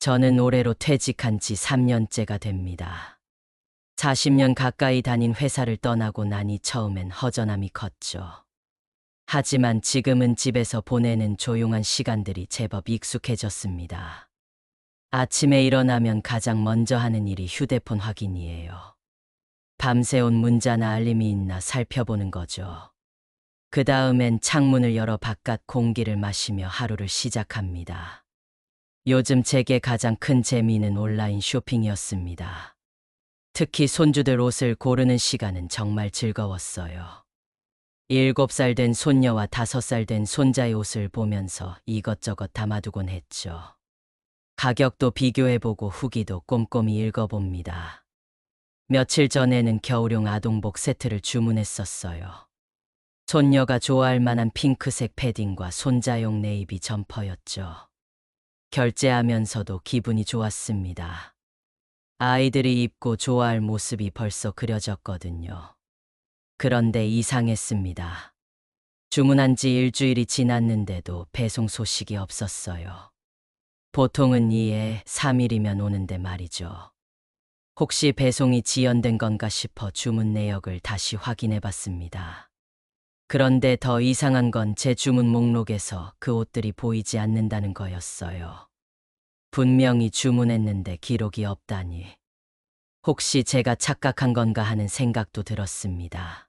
저는 올해로 퇴직한 지 3년째가 됩니다. 40년 가까이 다닌 회사를 떠나고 나니 처음엔 허전함이 컸죠. 하지만 지금은 집에서 보내는 조용한 시간들이 제법 익숙해졌습니다. 아침에 일어나면 가장 먼저 하는 일이 휴대폰 확인이에요. 밤새 온 문자나 알림이 있나 살펴보는 거죠. 그 다음엔 창문을 열어 바깥 공기를 마시며 하루를 시작합니다. 요즘 제게 가장 큰 재미는 온라인 쇼핑이었습니다. 특히 손주들 옷을 고르는 시간은 정말 즐거웠어요. 7살 된 손녀와 5살 된 손자의 옷을 보면서 이것저것 담아두곤 했죠. 가격도 비교해보고 후기도 꼼꼼히 읽어봅니다. 며칠 전에는 겨울용 아동복 세트를 주문했었어요. 손녀가 좋아할 만한 핑크색 패딩과 손자용 네이비 점퍼였죠. 결제하면서도 기분이 좋았습니다. 아이들이 입고 좋아할 모습이 벌써 그려졌거든요. 그런데 이상했습니다. 주문한 지 일주일이 지났는데도 배송 소식이 없었어요. 보통은 2에 3일이면 오는데 말이죠. 혹시 배송이 지연된 건가 싶어 주문 내역을 다시 확인해 봤습니다. 그런데 더 이상한 건 제 주문 목록에서 그 옷들이 보이지 않는다는 거였어요. 분명히 주문했는데 기록이 없다니. 혹시 제가 착각한 건가 하는 생각도 들었습니다.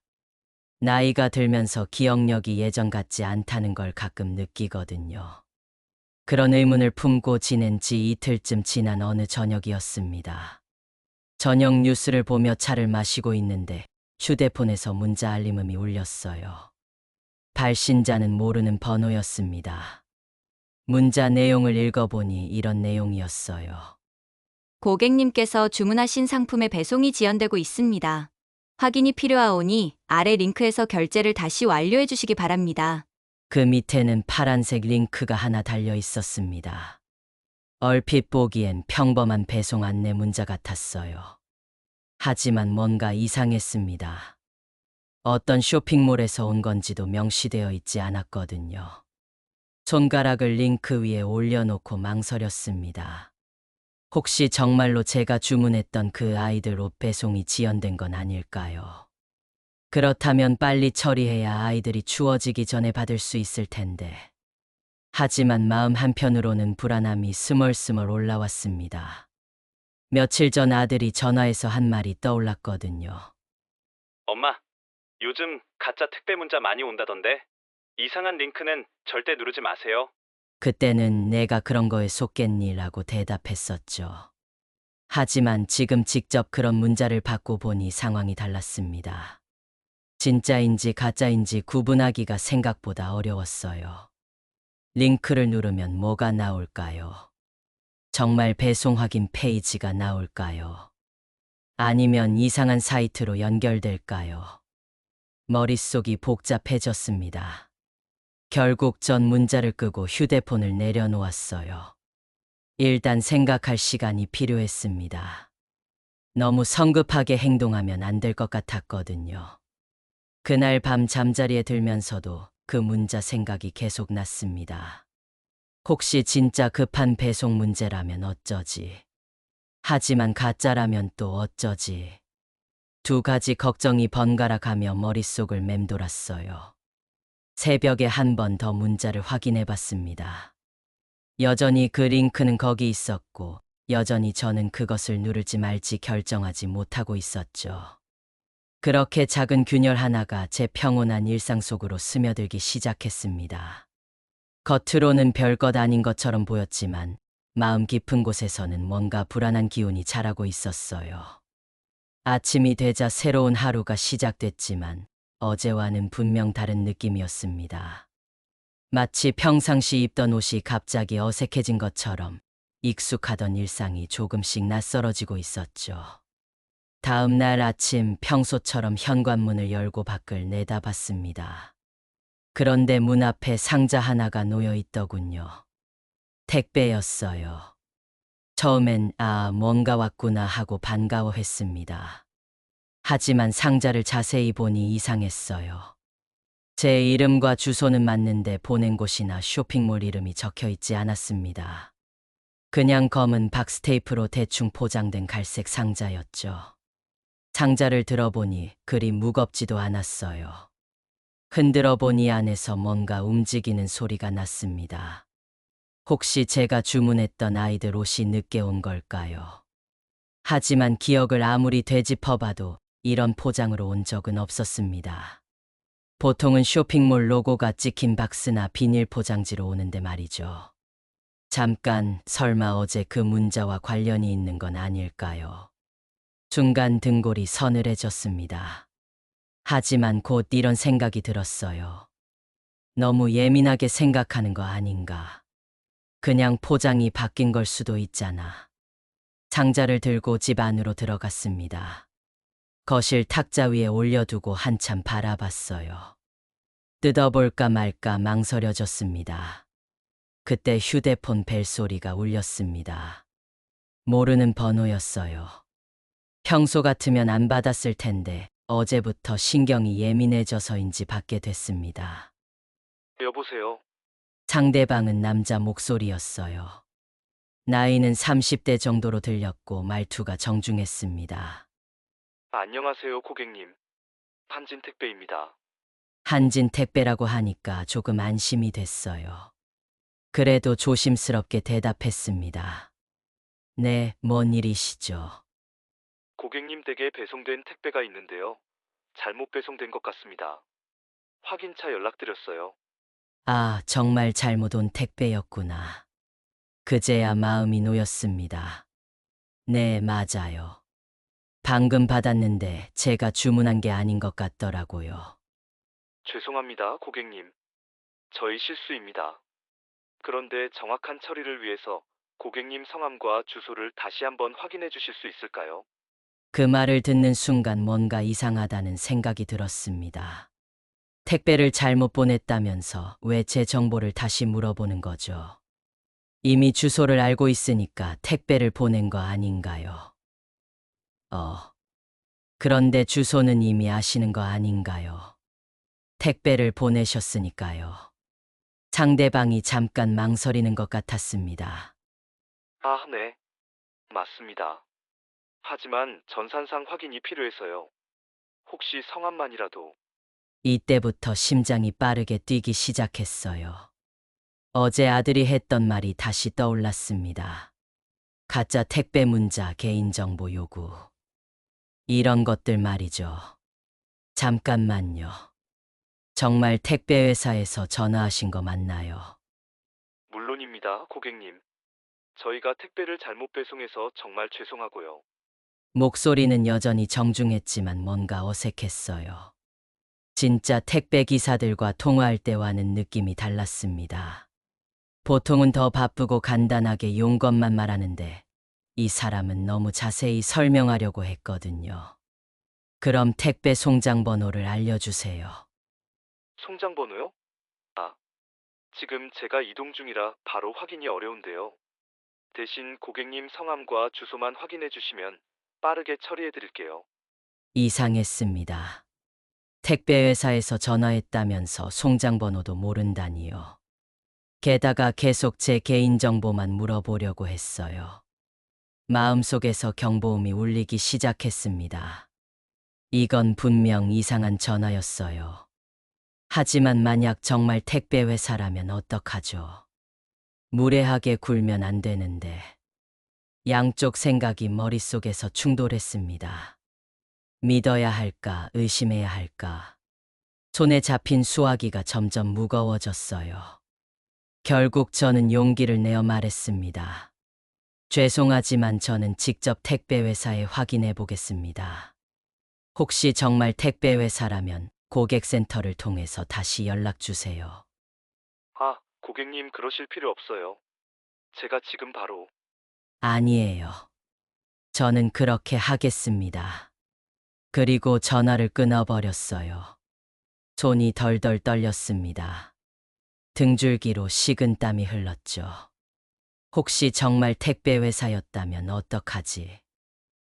나이가 들면서 기억력이 예전 같지 않다는 걸 가끔 느끼거든요. 그런 의문을 품고 지낸 지 이틀쯤 지난 어느 저녁이었습니다. 저녁 뉴스를 보며 차를 마시고 있는데 휴대폰에서 문자 알림음이 울렸어요. 발신자는 모르는 번호였습니다. 문자 내용을 읽어보니 이런 내용이었어요. 고객님께서 주문하신 상품의 배송이 지연되고 있습니다. 확인이 필요하오니 아래 링크에서 결제를 다시 완료해 주시기 바랍니다. 그 밑에는 파란색 링크가 하나 달려 있었습니다. 얼핏 보기엔 평범한 배송 안내 문자 같았어요. 하지만 뭔가 이상했습니다. 어떤 쇼핑몰에서 온 건지도 명시되어 있지 않았거든요. 손가락을 링크 위에 올려놓고 망설였습니다. 혹시 정말로 제가 주문했던 그 아이들 옷 배송이 지연된 건 아닐까요? 그렇다면 빨리 처리해야 아이들이 추워지기 전에 받을 수 있을 텐데. 하지만 마음 한편으로는 불안함이 스멀스멀 올라왔습니다. 며칠 전 아들이 전화해서 한 말이 떠올랐거든요. 엄마, 요즘 가짜 택배 문자 많이 온다던데 이상한 링크는 절대 누르지 마세요. 그때는 내가 그런 거에 속겠니라고 대답했었죠. 하지만 지금 직접 그런 문자를 받고 보니 상황이 달랐습니다. 진짜인지 가짜인지 구분하기가 생각보다 어려웠어요. 링크를 누르면 뭐가 나올까요? 정말 배송 확인 페이지가 나올까요? 아니면 이상한 사이트로 연결될까요? 머릿속이 복잡해졌습니다. 결국 전 문자를 끄고 휴대폰을 내려놓았어요. 일단 생각할 시간이 필요했습니다. 너무 성급하게 행동하면 안 될 것 같았거든요. 그날 밤 잠자리에 들면서도 그 문자 생각이 계속 났습니다. 혹시 진짜 급한 배송 문제라면 어쩌지? 하지만 가짜라면 또 어쩌지? 두 가지 걱정이 번갈아 가며 머릿속을 맴돌았어요. 새벽에 한 번 더 문자를 확인해 봤습니다. 여전히 그 링크는 거기 있었고, 여전히 저는 그것을 누를지 말지 결정하지 못하고 있었죠. 그렇게 작은 균열 하나가 제 평온한 일상 속으로 스며들기 시작했습니다. 겉으로는 별것 아닌 것처럼 보였지만 마음 깊은 곳에서는 뭔가 불안한 기운이 자라고 있었어요. 아침이 되자 새로운 하루가 시작됐지만 어제와는 분명 다른 느낌이었습니다. 마치 평상시 입던 옷이 갑자기 어색해진 것처럼 익숙하던 일상이 조금씩 낯설어지고 있었죠. 다음 날 아침 평소처럼 현관문을 열고 밖을 내다봤습니다. 그런데 문 앞에 상자 하나가 놓여 있더군요. 택배였어요. 처음엔 뭔가 왔구나 하고 반가워했습니다. 하지만 상자를 자세히 보니 이상했어요. 제 이름과 주소는 맞는데 보낸 곳이나 쇼핑몰 이름이 적혀 있지 않았습니다. 그냥 검은 박스테이프로 대충 포장된 갈색 상자였죠. 상자를 들어보니 그리 무겁지도 않았어요. 흔들어 보니 안에서 뭔가 움직이는 소리가 났습니다. 혹시 제가 주문했던 아이들 옷이 늦게 온 걸까요? 하지만 기억을 아무리 되짚어봐도 이런 포장으로 온 적은 없었습니다. 보통은 쇼핑몰 로고가 찍힌 박스나 비닐 포장지로 오는데 말이죠. 잠깐, 설마 어제 그 문자와 관련이 있는 건 아닐까요? 순간 등골이 서늘해졌습니다. 하지만 곧 이런 생각이 들었어요. 너무 예민하게 생각하는 거 아닌가. 그냥 포장이 바뀐 걸 수도 있잖아. 상자를 들고 집 안으로 들어갔습니다. 거실 탁자 위에 올려두고 한참 바라봤어요. 뜯어볼까 말까 망설여졌습니다. 그때 휴대폰 벨소리가 울렸습니다. 모르는 번호였어요. 평소 같으면 안 받았을 텐데 어제부터 신경이 예민해져서인지 받게 됐습니다. 여보세요. 상대방은 남자 목소리였어요. 나이는 30대 정도로 들렸고 말투가 정중했습니다. 안녕하세요, 고객님. 한진 택배입니다. 한진 택배라고 하니까 조금 안심이 됐어요. 그래도 조심스럽게 대답했습니다. 네, 뭔 일이시죠? 고객님 댁에 배송된 택배가 있는데요. 잘못 배송된 것 같습니다. 확인차 연락드렸어요. 아, 정말 잘못 온 택배였구나. 그제야 마음이 놓였습니다. 네, 맞아요. 방금 받았는데 제가 주문한 게 아닌 것 같더라고요. 죄송합니다, 고객님. 저희 실수입니다. 그런데 정확한 처리를 위해서 고객님 성함과 주소를 다시 한번 확인해 주실 수 있을까요? 그 말을 듣는 순간 뭔가 이상하다는 생각이 들었습니다. 택배를 잘못 보냈다면서 왜 제 정보를 다시 물어보는 거죠? 이미 주소를 알고 있으니까 택배를 보낸 거 아닌가요? 그런데 주소는 이미 아시는 거 아닌가요? 택배를 보내셨으니까요. 상대방이 잠깐 망설이는 것 같았습니다. 아, 네. 맞습니다. 하지만 전산상 확인이 필요해서요. 혹시 성함만이라도. 이때부터 심장이 빠르게 뛰기 시작했어요. 어제 아들이 했던 말이 다시 떠올랐습니다. 가짜 택배 문자, 개인정보 요구. 이런 것들 말이죠. 잠깐만요. 정말 택배 회사에서 전화하신 거 맞나요? 물론입니다, 고객님. 저희가 택배를 잘못 배송해서 정말 죄송하고요. 목소리는 여전히 정중했지만 뭔가 어색했어요. 진짜 택배 기사들과 통화할 때와는 느낌이 달랐습니다. 보통은 더 바쁘고 간단하게 용건만 말하는데 이 사람은 너무 자세히 설명하려고 했거든요. 그럼 택배 송장 번호를 알려주세요. 송장 번호요? 아, 지금 제가 이동 중이라 바로 확인이 어려운데요. 대신 고객님 성함과 주소만 확인해 주시면 빠르게 처리해 드릴게요. 이상했습니다. 택배 회사에서 전화했다면서 송장 번호도 모른다니요. 게다가 계속 제 개인정보만 물어보려고 했어요. 마음속에서 경보음이 울리기 시작했습니다. 이건 분명 이상한 전화였어요. 하지만 만약 정말 택배 회사라면 어떡하죠? 무례하게 굴면 안 되는데. 양쪽 생각이 머릿속에서 충돌했습니다. 믿어야 할까, 의심해야 할까. 손에 잡힌 수화기가 점점 무거워졌어요. 결국 저는 용기를 내어 말했습니다. 죄송하지만 저는 직접 택배 회사에 확인해 보겠습니다. 혹시 정말 택배 회사라면 고객센터를 통해서 다시 연락 주세요. 아, 고객님 그러실 필요 없어요. 제가 지금 바로. 아니에요. 저는 그렇게 하겠습니다. 그리고 전화를 끊어버렸어요. 손이 덜덜 떨렸습니다. 등줄기로 식은 땀이 흘렀죠. 혹시 정말 택배 회사였다면 어떡하지?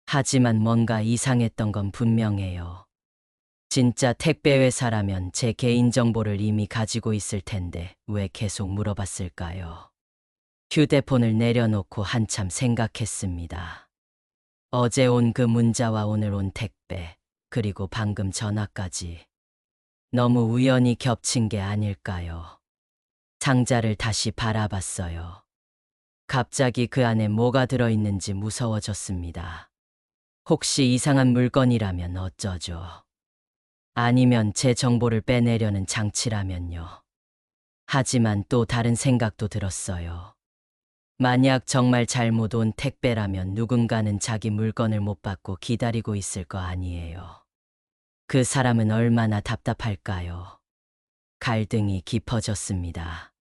하지만 뭔가 이상했던 건 분명해요. 진짜 택배 회사라면 제 개인정보를 이미 가지고 있을 텐데 왜 계속 물어봤을까요? 휴대폰을 내려놓고 한참 생각했습니다. 어제 온 그 문자와 오늘 온 택배, 그리고 방금 전화까지 너무 우연히 겹친 게 아닐까요? 상자를 다시 바라봤어요. 갑자기 그 안에 뭐가 들어있는지 무서워졌습니다. 혹시 이상한 물건이라면 어쩌죠? 아니면 제 정보를 빼내려는 장치라면요. 하지만 또 다른 생각도 들었어요. 만약 정말 잘못 온 택배라면 누군가는 자기 물건을 못 받고 기다리고 있을 거 아니에요. 그 사람은 얼마나 답답할까요? 갈등이 깊어졌습니다.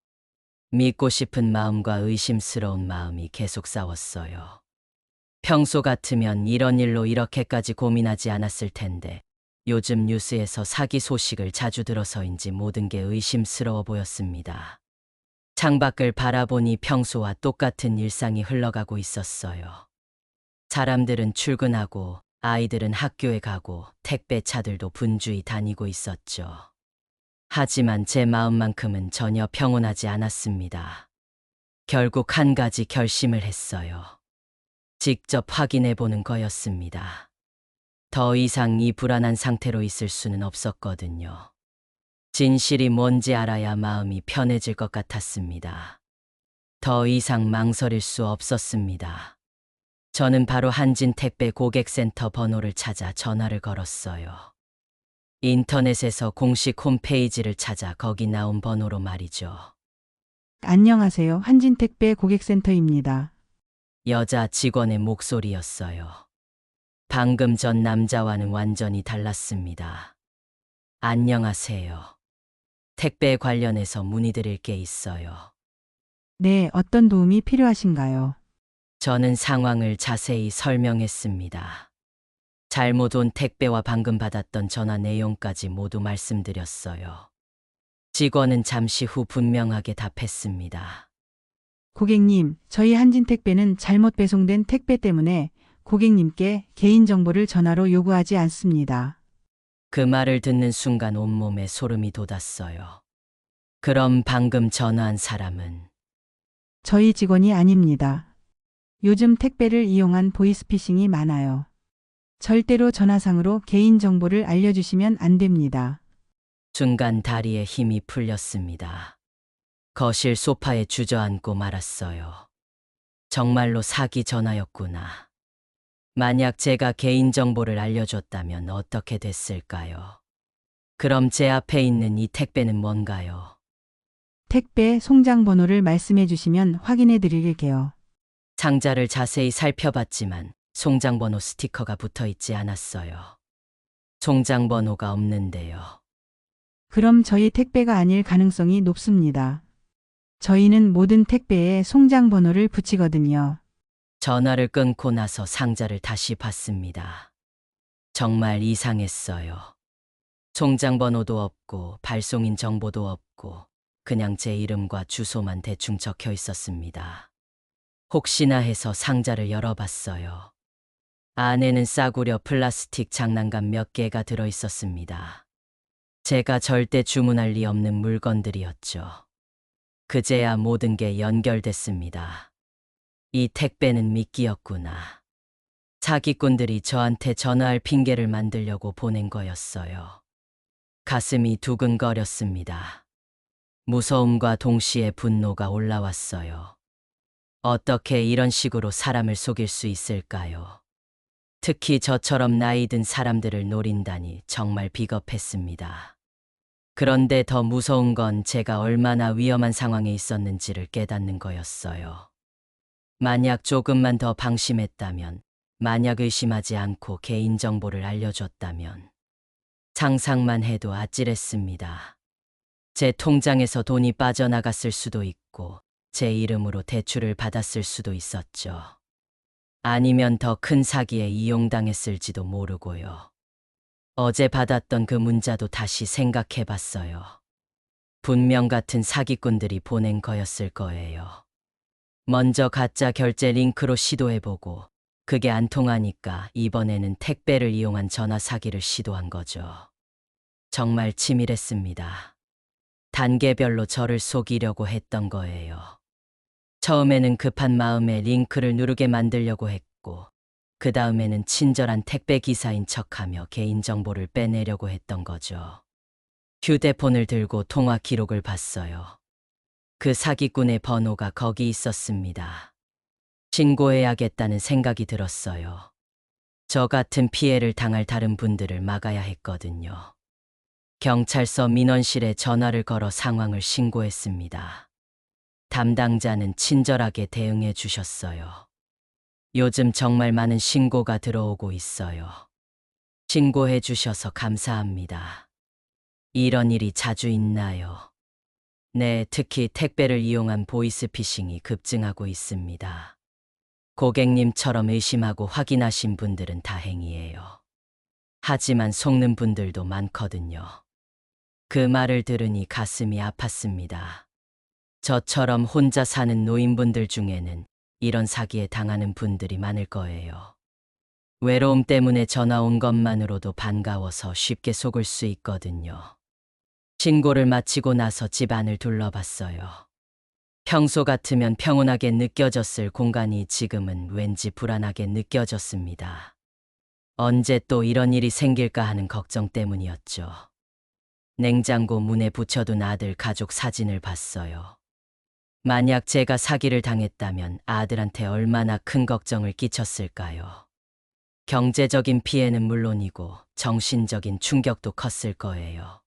믿고 싶은 마음과 의심스러운 마음이 계속 싸웠어요. 평소 같으면 이런 일로 이렇게까지 고민하지 않았을 텐데 요즘 뉴스에서 사기 소식을 자주 들어서인지 모든 게 의심스러워 보였습니다. 창밖을 바라보니 평소와 똑같은 일상이 흘러가고 있었어요. 사람들은 출근하고 아이들은 학교에 가고 택배차들도 분주히 다니고 있었죠. 하지만 제 마음만큼은 전혀 평온하지 않았습니다. 결국 한 가지 결심을 했어요. 직접 확인해 보는 거였습니다. 더 이상 이 불안한 상태로 있을 수는 없었거든요. 진실이 뭔지 알아야 마음이 편해질 것 같았습니다. 더 이상 망설일 수 없었습니다. 저는 바로 한진택배 고객센터 번호를 찾아 전화를 걸었어요. 인터넷에서 공식 홈페이지를 찾아 거기 나온 번호로 말이죠. 안녕하세요. 한진택배 고객센터입니다. 여자 직원의 목소리였어요. 방금 전 남자와는 완전히 달랐습니다. 안녕하세요. 택배 관련해서 문의드릴 게 있어요. 네, 어떤 도움이 필요하신가요? 저는 상황을 자세히 설명했습니다. 잘못 온 택배와 방금 받았던 전화 내용까지 모두 말씀드렸어요. 직원은 잠시 후 분명하게 답했습니다. 고객님, 저희 한진택배는 잘못 배송된 택배 때문에 고객님께 개인정보를 전화로 요구하지 않습니다. 그 말을 듣는 순간 온몸에 소름이 돋았어요. 그럼 방금 전화한 사람은 저희 직원이 아닙니다. 요즘 택배를 이용한 보이스피싱이 많아요. 절대로 전화상으로 개인정보를 알려주시면 안 됩니다. 순간 다리에 힘이 풀렸습니다. 거실 소파에 주저앉고 말았어요. 정말로 사기 전화였구나. 만약 제가 개인정보를 알려줬다면 어떻게 됐을까요? 그럼 제 앞에 있는 이 택배는 뭔가요? 택배 송장 번호를 말씀해 주시면 확인해 드릴게요. 상자를 자세히 살펴봤지만 송장번호 스티커가 붙어 있지 않았어요. 송장번호가 없는데요. 그럼 저희 택배가 아닐 가능성이 높습니다. 저희는 모든 택배에 송장 번호를 붙이거든요. 전화를 끊고 나서 상자를 다시 봤습니다. 정말 이상했어요. 송장번호도 없고 발송인 정보도 없고 그냥 제 이름과 주소만 대충 적혀 있었습니다. 혹시나 해서 상자를 열어봤어요. 안에는 싸구려 플라스틱 장난감 몇 개가 들어 있었습니다. 제가 절대 주문할 리 없는 물건들이었죠. 그제야 모든 게 연결됐습니다. 이 택배는 미끼였구나. 사기꾼들이 저한테 전화할 핑계를 만들려고 보낸 거였어요. 가슴이 두근거렸습니다. 무서움과 동시에 분노가 올라왔어요. 어떻게 이런 식으로 사람을 속일 수 있을까요? 특히 저처럼 나이 든 사람들을 노린다니 정말 비겁했습니다. 그런데 더 무서운 건 제가 얼마나 위험한 상황에 있었는지를 깨닫는 거였어요. 만약 조금만 더 방심했다면, 만약 의심하지 않고 개인정보를 알려줬다면, 상상만 해도 아찔했습니다. 제 통장에서 돈이 빠져나갔을 수도 있고, 제 이름으로 대출을 받았을 수도 있었죠. 아니면 더 큰 사기에 이용당했을지도 모르고요. 어제 받았던 그 문자도 다시 생각해 봤어요. 분명 같은 사기꾼들이 보낸 거였을 거예요. 먼저 가짜 결제 링크로 시도해보고 그게 안 통하니까 이번에는 택배를 이용한 전화 사기를 시도한 거죠. 정말 치밀했습니다. 단계별로 저를 속이려고 했던 거예요. 처음에는 급한 마음에 링크를 누르게 만들려고 했고, 그 다음에는 친절한 택배 기사인 척하며 개인정보를 빼내려고 했던 거죠. 휴대폰을 들고 통화 기록을 봤어요. 그 사기꾼의 번호가 거기 있었습니다. 신고해야겠다는 생각이 들었어요. 저 같은 피해를 당할 다른 분들을 막아야 했거든요. 경찰서 민원실에 전화를 걸어 상황을 신고했습니다. 담당자는 친절하게 대응해 주셨어요. 요즘 정말 많은 신고가 들어오고 있어요. 신고해 주셔서 감사합니다. 이런 일이 자주 있나요? 네, 특히 택배를 이용한 보이스피싱이 급증하고 있습니다. 고객님처럼 의심하고 확인하신 분들은 다행이에요. 하지만 속는 분들도 많거든요. 그 말을 들으니 가슴이 아팠습니다. 저처럼 혼자 사는 노인분들 중에는 이런 사기에 당하는 분들이 많을 거예요. 외로움 때문에 전화 온 것만으로도 반가워서 쉽게 속을 수 있거든요. 신고를 마치고 나서 집안을 둘러봤어요. 평소 같으면 평온하게 느껴졌을 공간이 지금은 왠지 불안하게 느껴졌습니다. 언제 또 이런 일이 생길까 하는 걱정 때문이었죠. 냉장고 문에 붙여둔 아들 가족 사진을 봤어요. 만약 제가 사기를 당했다면 아들한테 얼마나 큰 걱정을 끼쳤을까요? 경제적인 피해는 물론이고 정신적인 충격도 컸을 거예요.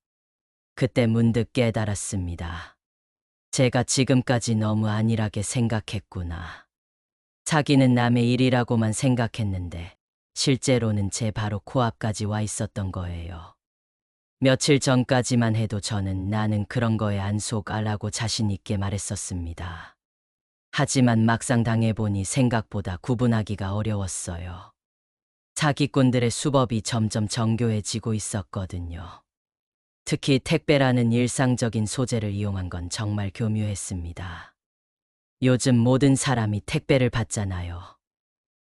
그때 문득 깨달았습니다. 제가 지금까지 너무 안일하게 생각했구나. 사기는 남의 일이라고만 생각했는데 실제로는 제 바로 코앞까지 와 있었던 거예요. 며칠 전까지만 해도 저는 나는 그런 거에 안 속아라고 자신 있게 말했었습니다. 하지만 막상 당해보니 생각보다 구분하기가 어려웠어요. 사기꾼들의 수법이 점점 정교해지고 있었거든요. 특히 택배라는 일상적인 소재를 이용한 건 정말 교묘했습니다. 요즘 모든 사람이 택배를 받잖아요.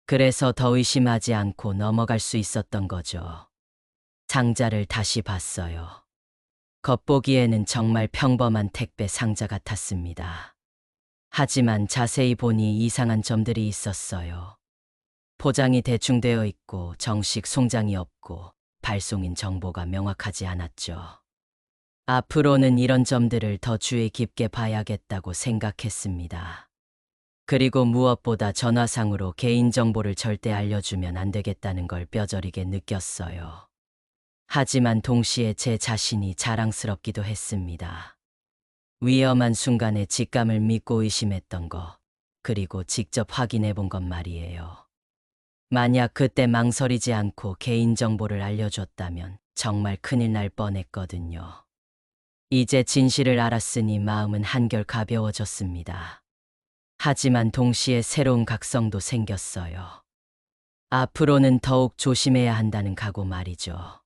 그래서 더 의심하지 않고 넘어갈 수 있었던 거죠. 상자를 다시 봤어요. 겉보기에는 정말 평범한 택배 상자 같았습니다. 하지만 자세히 보니 이상한 점들이 있었어요. 포장이 대충 되어 있고 정식 송장이 없고 발송인 정보가 명확하지 않았죠. 앞으로는 이런 점들을 더 주의 깊게 봐야겠다고 생각했습니다. 그리고 무엇보다 전화상으로 개인정보를 절대 알려주면 안 되겠다는 걸 뼈저리게 느꼈어요. 하지만 동시에 제 자신이 자랑스럽기도 했습니다. 위험한 순간에 직감을 믿고 의심했던 거, 그리고 직접 확인해 본 것 말이에요. 만약 그때 망설이지 않고 개인정보를 알려줬다면 정말 큰일 날 뻔했거든요. 이제 진실을 알았으니 마음은 한결 가벼워졌습니다. 하지만 동시에 새로운 각성도 생겼어요. 앞으로는 더욱 조심해야 한다는 각오 말이죠.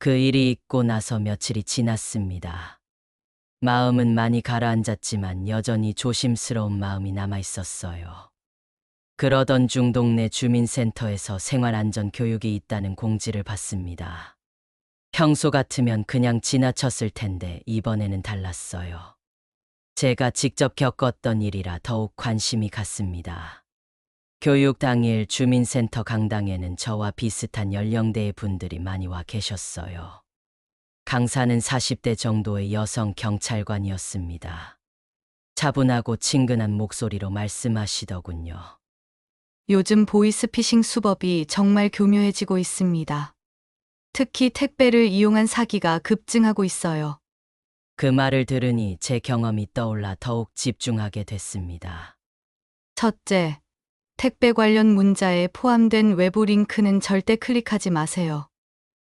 그 일이 있고 나서 며칠이 지났습니다. 마음은 많이 가라앉았지만 여전히 조심스러운 마음이 남아있었어요. 그러던 중 동네 주민센터에서 생활안전교육이 있다는 공지를 봤습니다. 평소 같으면 그냥 지나쳤을 텐데 이번에는 달랐어요. 제가 직접 겪었던 일이라 더욱 관심이 갔습니다. 교육 당일 주민센터 강당에는 저와 비슷한 연령대의 분들이 많이 와 계셨어요. 강사는 40대 정도의 여성 경찰관이었습니다. 차분하고 친근한 목소리로 말씀하시더군요. 요즘 보이스피싱 수법이 정말 교묘해지고 있습니다. 특히 택배를 이용한 사기가 급증하고 있어요. 그 말을 들으니 제 경험이 떠올라 더욱 집중하게 됐습니다. 첫째, 택배 관련 문자에 포함된 외부 링크는 절대 클릭하지 마세요.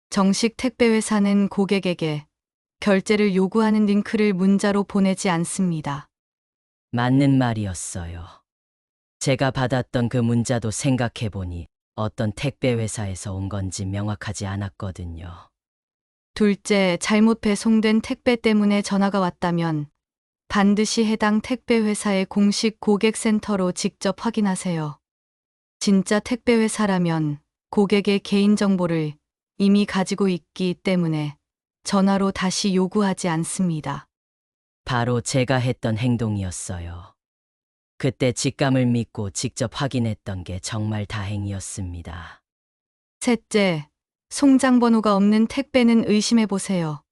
정식 택배 회사는 고객에게 결제를 요구하는 링크를 문자로 보내지 않습니다. 맞는 말이었어요. 제가 받았던 그 문자도 생각해보니 어떤 택배 회사에서 온 건지 명확하지 않았거든요. 둘째, 잘못 배송된 택배 때문에 전화가 왔다면 반드시 해당 택배 회사의 공식 고객센터로 직접 확인하세요. 진짜 택배 회사라면 고객의 개인정보를 이미 가지고 있기 때문에 전화로 다시 요구하지 않습니다. 바로 제가 했던 행동이었어요. 그때 직감을 믿고 직접 확인했던 게 정말 다행이었습니다. 셋째, 송장 번호가 없는 택배는 의심해 보세요.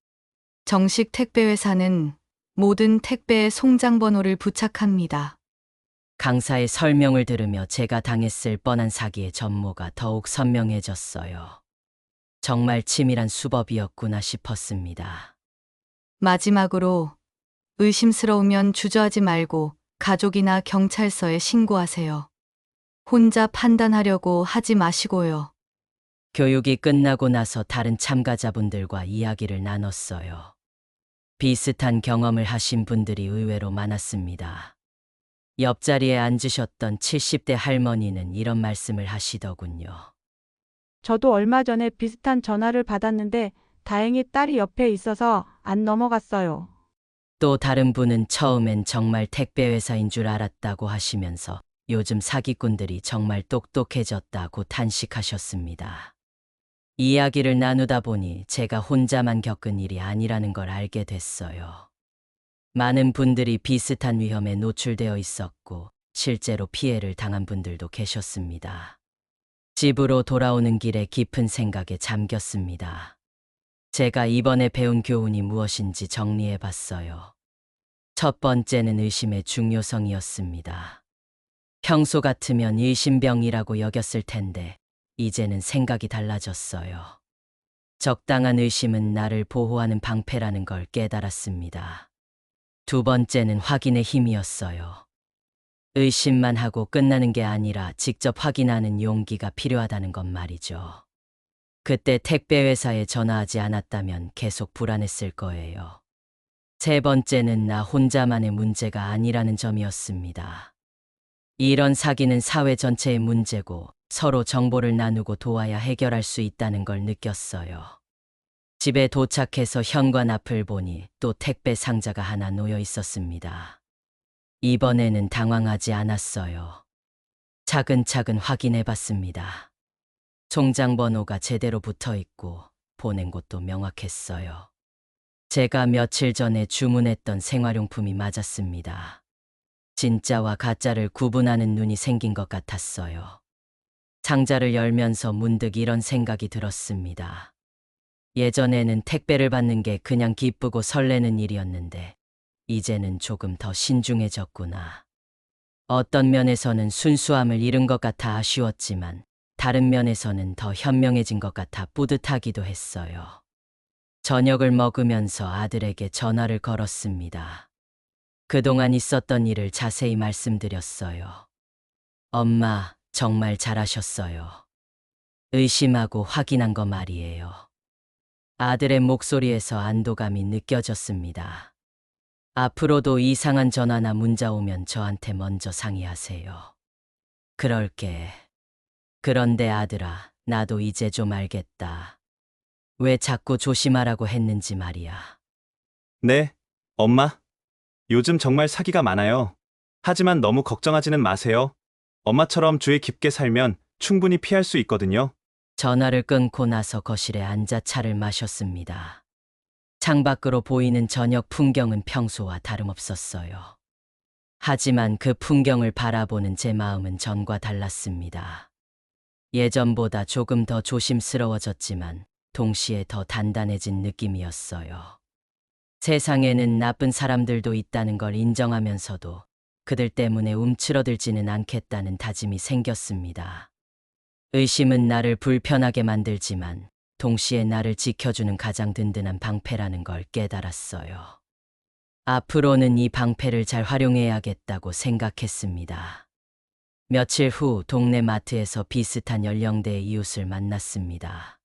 정식 택배 회사는 모든 택배에 송장 번호를 부착합니다. 강사의 설명을 들으며 제가 당했을 뻔한 사기의 전모가 더욱 선명해졌어요. 정말 치밀한 수법이었구나 싶었습니다. 마지막으로 의심스러우면 주저하지 말고 가족이나 경찰서에 신고하세요. 혼자 판단하려고 하지 마시고요. 교육이 끝나고 나서 다른 참가자분들과 이야기를 나눴어요. 비슷한 경험을 하신 분들이 의외로 많았습니다. 옆자리에 앉으셨던 70대 할머니는 이런 말씀을 하시더군요. 저도 얼마 전에 비슷한 전화를 받았는데 다행히 딸이 옆에 있어서 안 넘어갔어요. 또 다른 분은 처음엔 정말 택배 회사인 줄 알았다고 하시면서 요즘 사기꾼들이 정말 똑똑해졌다고 탄식하셨습니다. 이야기를 나누다 보니 제가 혼자만 겪은 일이 아니라는 걸 알게 됐어요. 많은 분들이 비슷한 위험에 노출되어 있었고 실제로 피해를 당한 분들도 계셨습니다. 집으로 돌아오는 길에 깊은 생각에 잠겼습니다. 제가 이번에 배운 교훈이 무엇인지 정리해 봤어요. 첫 번째는 의심의 중요성이었습니다. 평소 같으면 일심병이라고 여겼을 텐데 이제는 생각이 달라졌어요. 적당한 의심은 나를 보호하는 방패라는 걸 깨달았습니다. 두 번째는 확인의 힘이었어요. 의심만 하고 끝나는 게 아니라 직접 확인하는 용기가 필요하다는 것 말이죠. 그때 택배 회사에 전화하지 않았다면 계속 불안했을 거예요. 세 번째는 나 혼자만의 문제가 아니라는 점이었습니다. 이런 사기는 사회 전체의 문제고 서로 정보를 나누고 도와야 해결할 수 있다는 걸 느꼈어요. 집에 도착해서 현관 앞을 보니 또 택배 상자가 하나 놓여 있었습니다. 이번에는 당황하지 않았어요. 차근차근 확인해 봤습니다. 송장 번호가 제대로 붙어 있고 보낸 곳도 명확했어요. 제가 며칠 전에 주문했던 생활용품이 맞았습니다. 진짜와 가짜를 구분하는 눈이 생긴 것 같았어요. 상자를 열면서 문득 이런 생각이 들었습니다. 예전에는 택배를 받는 게 그냥 기쁘고 설레는 일이었는데 이제는 조금 더 신중해졌구나. 어떤 면에서는 순수함을 잃은 것 같아 아쉬웠지만 다른 면에서는 더 현명해진 것 같아 뿌듯하기도 했어요. 저녁을 먹으면서 아들에게 전화를 걸었습니다. 그동안 있었던 일을 자세히 말씀드렸어요. 엄마, 정말 잘하셨어요. 의심하고 확인한 거 말이에요. 아들의 목소리에서 안도감이 느껴졌습니다. 앞으로도 이상한 전화나 문자 오면 저한테 먼저 상의하세요. 그럴게. 그런데 아들아, 나도 이제 좀 알겠다. 왜 자꾸 조심하라고 했는지 말이야. 네, 엄마. 요즘 정말 사기가 많아요. 하지만 너무 걱정하지는 마세요. 엄마처럼 주의 깊게 살면 충분히 피할 수 있거든요. 전화를 끊고 나서 거실에 앉아 차를 마셨습니다. 창밖으로 보이는 저녁 풍경은 평소와 다름없었어요. 하지만 그 풍경을 바라보는 제 마음은 전과 달랐습니다. 예전보다 조금 더 조심스러워졌지만 동시에 더 단단해진 느낌이었어요. 세상에는 나쁜 사람들도 있다는 걸 인정하면서도 그들 때문에 움츠러들지는 않겠다는 다짐이 생겼습니다. 의심은 나를 불편하게 만들지만 동시에 나를 지켜주는 가장 든든한 방패라는 걸 깨달았어요. 앞으로는 이 방패를 잘 활용해야겠다고 생각했습니다. 며칠 후 동네 마트에서 비슷한 연령대의 이웃을 만났습니다.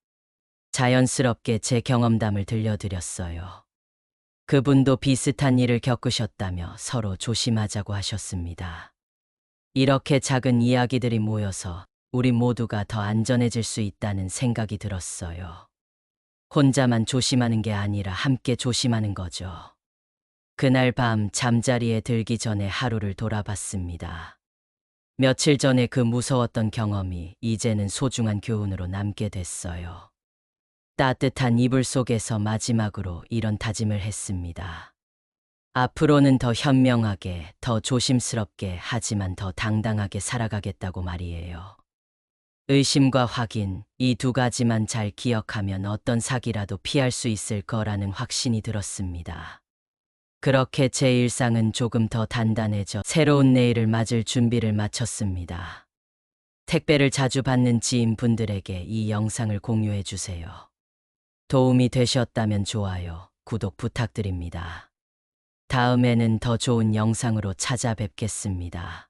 자연스럽게 제 경험담을 들려드렸어요. 그분도 비슷한 일을 겪으셨다며 서로 조심하자고 하셨습니다. 이렇게 작은 이야기들이 모여서 우리 모두가 더 안전해질 수 있다는 생각이 들었어요. 혼자만 조심하는 게 아니라 함께 조심하는 거죠. 그날 밤 잠자리에 들기 전에 하루를 돌아봤습니다. 며칠 전에 그 무서웠던 경험이 이제는 소중한 교훈으로 남게 됐어요. 따뜻한 이불 속에서 마지막으로 이런 다짐을 했습니다. 앞으로는 더 현명하게, 더 조심스럽게, 하지만 더 당당하게 살아가겠다고 말이에요. 의심과 확인, 이 두 가지만 잘 기억하면 어떤 사기라도 피할 수 있을 거라는 확신이 들었습니다. 그렇게 제 일상은 조금 더 단단해져 새로운 내일을 맞을 준비를 마쳤습니다. 택배를 자주 받는 지인분들에게 이 영상을 공유해 주세요. 도움이 되셨다면 좋아요, 구독 부탁드립니다. 다음에는 더 좋은 영상으로 찾아뵙겠습니다.